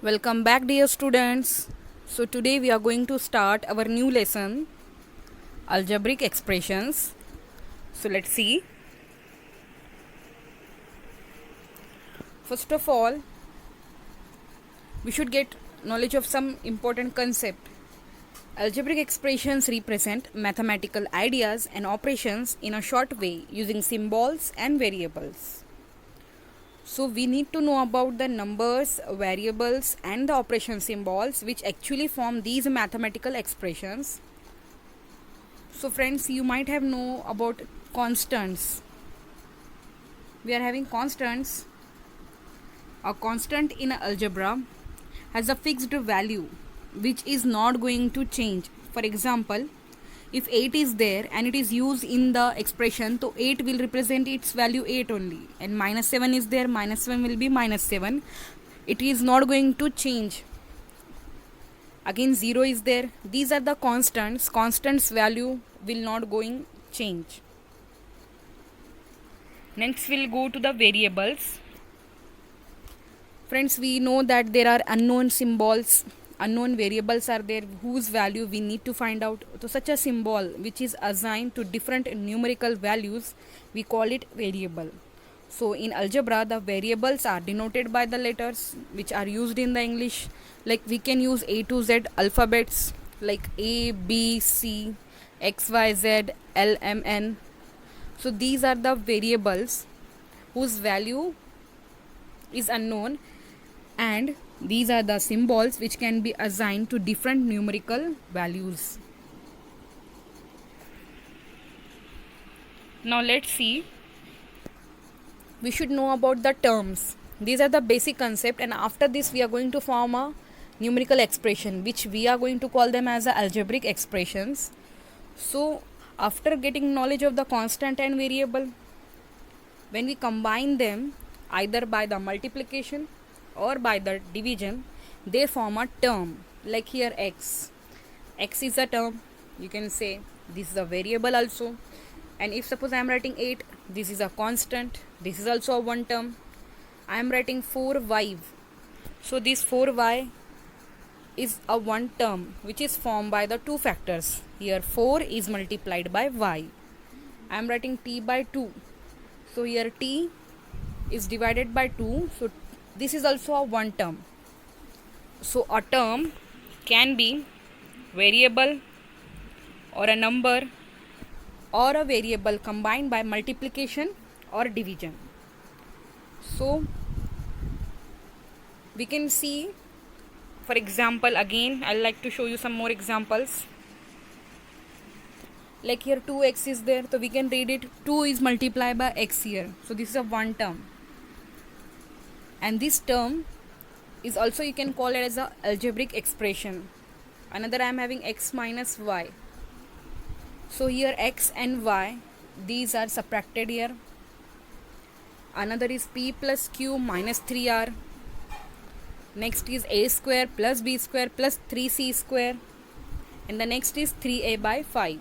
Welcome back, dear students. So, today we are going to start our new lesson, algebraic expressions. So, let's see. First of all, we should get knowledge of some important concept. Algebraic expressions represent mathematical ideas and operations in a short way using symbols and variables. So we need to know about the numbers, variables and the operation symbols which actually form these mathematical expressions. So friends, you might have know about constants. We are having constants. A constant in algebra has a fixed value which is not going to change. For example, if 8 is there and it is used in the expression, so 8 will represent its value 8 only, and minus 7 is there, minus 7 will be minus 7. It is not going to change. Again 0 is there. These are the constants value will not going change. Next we'll go to the variables. Friends, we know that there are unknown symbols, unknown variables are there whose value we need to find out. So such a symbol which is assigned to different numerical values, we call it variable. So in algebra, the variables are denoted by the letters which are used in the English. Like we can use A to Z alphabets like A, B, C, X, Y, Z, L, M, N. So these are the variables whose value is unknown, and these are the symbols which can be assigned to different numerical values. Now let's see. We should know about the terms. These are the basic concept, and after this we are going to form a numerical expression which we are going to call them as the algebraic expressions. So after getting knowledge of the constant and variable, when we combine them either by the multiplication or by the division, they form a term. Like here x is a term, you can say this is a variable also. And if suppose I am writing 8, this is a constant, this is also a one term. I am writing 4y, so this 4y is a one term which is formed by the two factors. Here 4 is multiplied by y. I am writing t by 2, so here t is divided by 2, so this is also a one term. So a term can be variable or a number or a variable combined by multiplication or division. So we can see, for example, again I'd like to show you some more examples. Like here 2x is there, so we can read it 2 is multiplied by x here, so this is a one term. And this term is also, you can call it as a algebraic expression. Another I am having x minus y, so here x and y, these are subtracted here. Another is p plus q minus 3r. Next is a square plus b square plus 3c square, and the next is 3a by 5.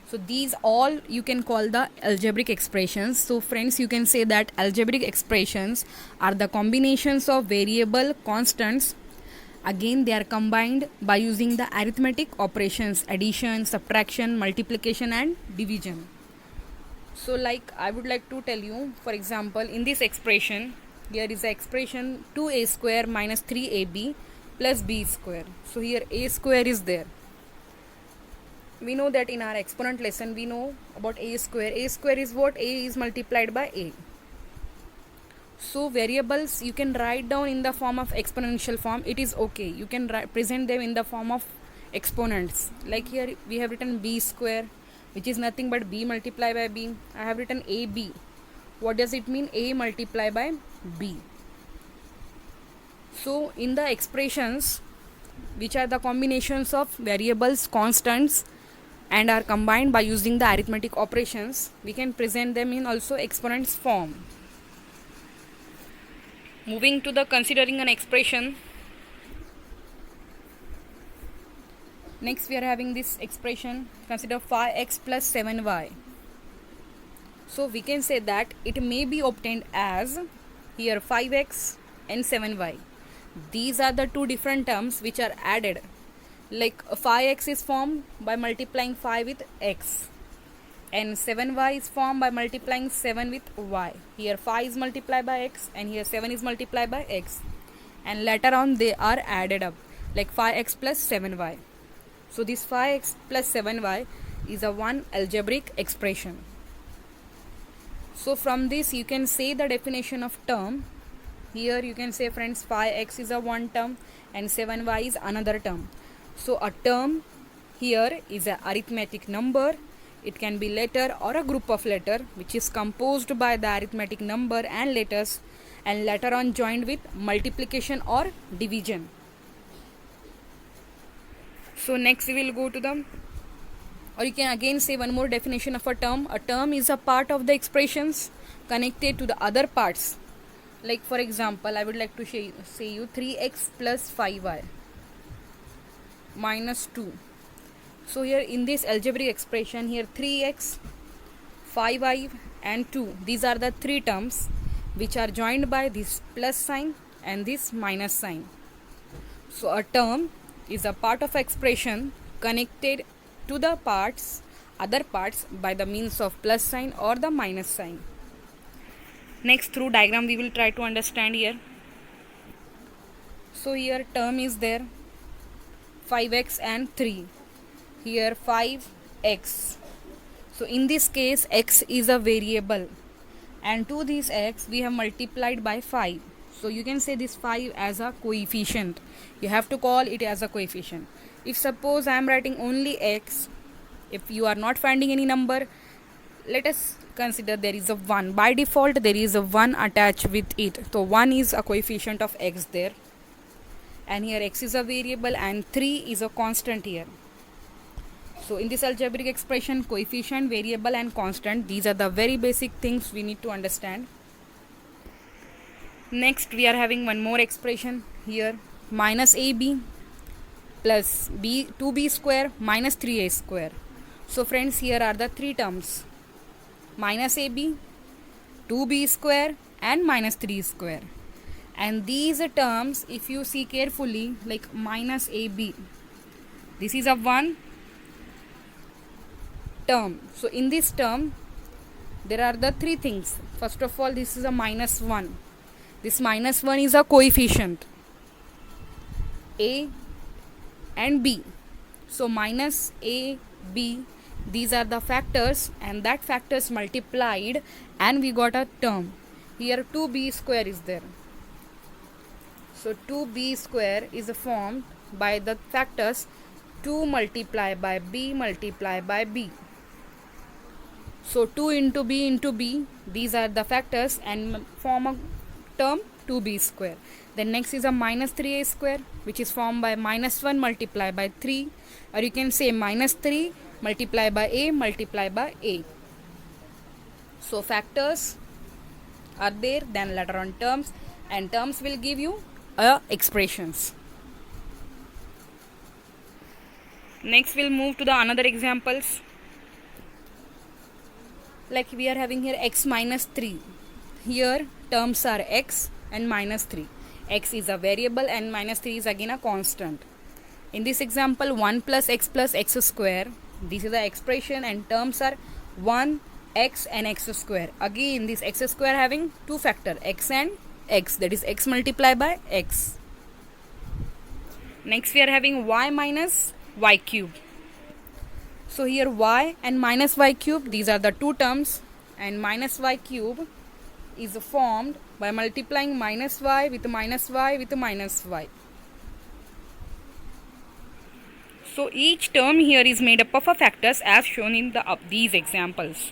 So these all you can call the algebraic expressions. So friends, you can say that algebraic expressions are the combinations of variable constants. Again, they are combined by using the arithmetic operations, addition, subtraction, multiplication and division. So like I would like to tell you, for example, in this expression, here is the expression 2a square minus 3ab plus b square. So here a square is there. We know that in our exponent lesson we know about a square. A square is what? A is multiplied by a. So variables you can write down in the form of exponential form. It is okay. You can present them in the form of exponents. Like here we have written b square, which is nothing but b multiplied by b. I have written ab. What does it mean? A multiplied by b. So in the expressions which are the combinations of variables, constants, and are combined by using the arithmetic operations, we can present them in also exponents form. Moving to the considering an expression. Next we are having this expression, consider 5x plus 7y. So we can say that it may be obtained as here 5x and 7y. these are the two different terms which are added. Like 5x is formed by multiplying 5 with x, and 7y is formed by multiplying 7 with y. Here 5 is multiplied by x and here 7 is multiplied by x, and later on they are added up, like 5x plus 7y. So this 5x plus 7y is a one algebraic expression. So from this you can say the definition of term. Here you can say, friends, 5x is a one term and 7y is another term. So a term here is an arithmetic number. It can be letter or a group of letter which is composed by the arithmetic number and letters, and later on joined with multiplication or division. So next we will go to the, or you can again say one more definition of a term. A term is a part of the expressions connected to the other parts. Like for example, I would like to say you 3x plus 5y minus 2. So here in this algebraic expression, here 3x, 5y and 2, these are the three terms which are joined by this plus sign and this minus sign. So a term is a part of expression connected to the other parts by the means of plus sign or the minus sign. Next, through diagram we will try to understand here. So here term is there 5x and 3. Here 5x. So in this case x is a variable, and to this x we have multiplied by 5. So you can say this 5 as a coefficient. You have to call it as a coefficient. If suppose I am writing only x, if you are not finding any number, let us consider there is a 1. By default there is a 1 attached with it. So 1 is a coefficient of x there. And here x is a variable and 3 is a constant here. So in this algebraic expression, coefficient, variable and constant, these are the very basic things we need to understand. Next we are having one more expression here, minus ab plus 2b square minus 3a square. So friends, here are the three terms, minus ab, 2b square and minus 3 square. And these terms, if you see carefully, like minus ab, this is a one term. So in this term there are the three things. First of all, this is a minus 1. This minus 1 is a coefficient, a and b. So minus a, b, these are the factors, and that factors multiplied and we got a term. Here 2b square is there. So 2b square is formed by the factors 2 multiplied by b multiplied by b. So 2 into b, these are the factors and form a term 2b square. Then next is a minus 3a square, which is formed by minus 1 multiplied by 3, or you can say minus 3 multiplied by a multiplied by a. So factors are there, then later on terms, and terms will give you expressions. Next we'll move to the another examples. Like we are having here x minus 3. Here terms are x and minus 3. X is a variable and minus 3 is again a constant. In this example, 1 plus x square. This is the expression and terms are 1, x and x square. Again this x square having two factor, x and x, that is x multiplied by x. Next we are having y minus y cube. So here y and minus y cube, these are the two terms, and minus y cube is formed by multiplying minus y with minus y with minus y. So each term here is made up of factors as shown in these examples.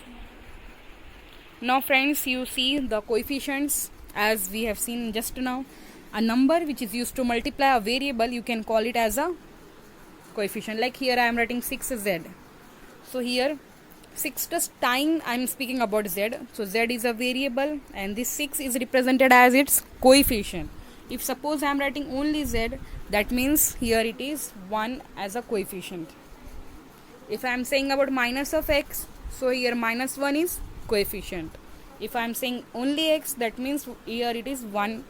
Now friends, you see the coefficients as we have seen just now. A number which is used to multiply a variable, you can call it as a coefficient. Like here I am writing 6z. So here 6 time I am speaking about z. So z is a variable and this 6 is represented as its coefficient. If suppose I am writing only z, that means here it is 1 as a coefficient. If I am saying about minus of x, so here minus 1 is coefficient. If I am saying only x, that means here it is 1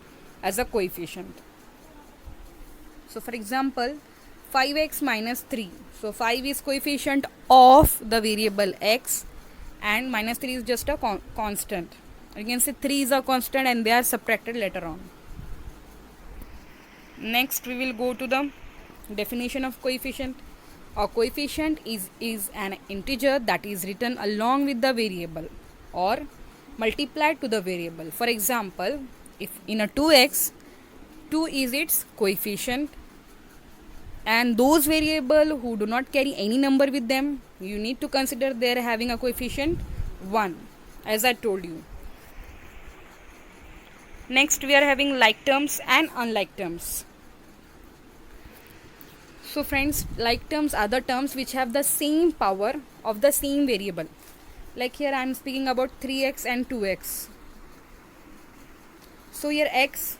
as a coefficient. So for example, 5x minus 3. So 5 is coefficient of the variable x and minus 3 is just a constant. You can say 3 is a constant and they are subtracted later on. Next we will go to the definition of coefficient. A coefficient is an integer that is written along with the variable or multiplied to the variable. For example, if in a 2x, 2 is its coefficient, and those variable who do not carry any number with them, you need to consider they are having a coefficient 1, as I told you. Next we are having like terms and unlike terms. So friends, like terms are the terms which have the same power of the same variable. Like here I am speaking about 3x and 2x. So here x,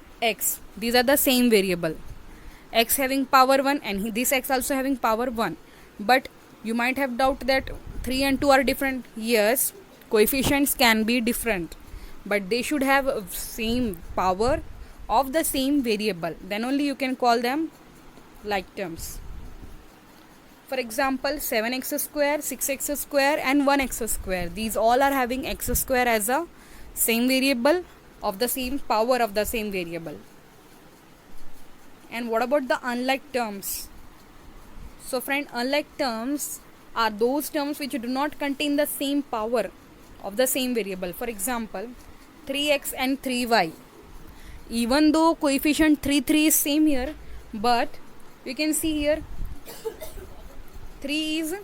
these are the same variable. X having power 1 and this x also having power 1. But you might have doubt that 3 and 2 are different. Yes, coefficients can be different, but they should have same power of the same variable. Then only you can call them like terms. For example, 7x square, 6x square and 1x square. These all are having x square as a same variable of the same power of the same variable. And what about the unlike terms? So friend, unlike terms are those terms which do not contain the same power of the same variable. For example, 3x and 3y. Even though coefficient 3 is same here, but you can see here 3 is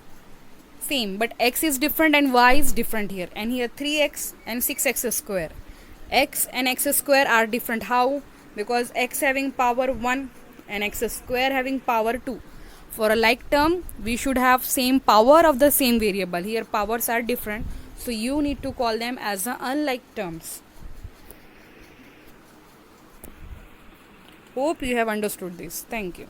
same, but x is different and y is different here. And here 3x and 6x square. X and x square are different. How? Because x having power 1 and x square having power 2. For a like term, we should have same power of the same variable. Here powers are different, so you need to call them as the unlike terms. Hope you have understood this. Thank you.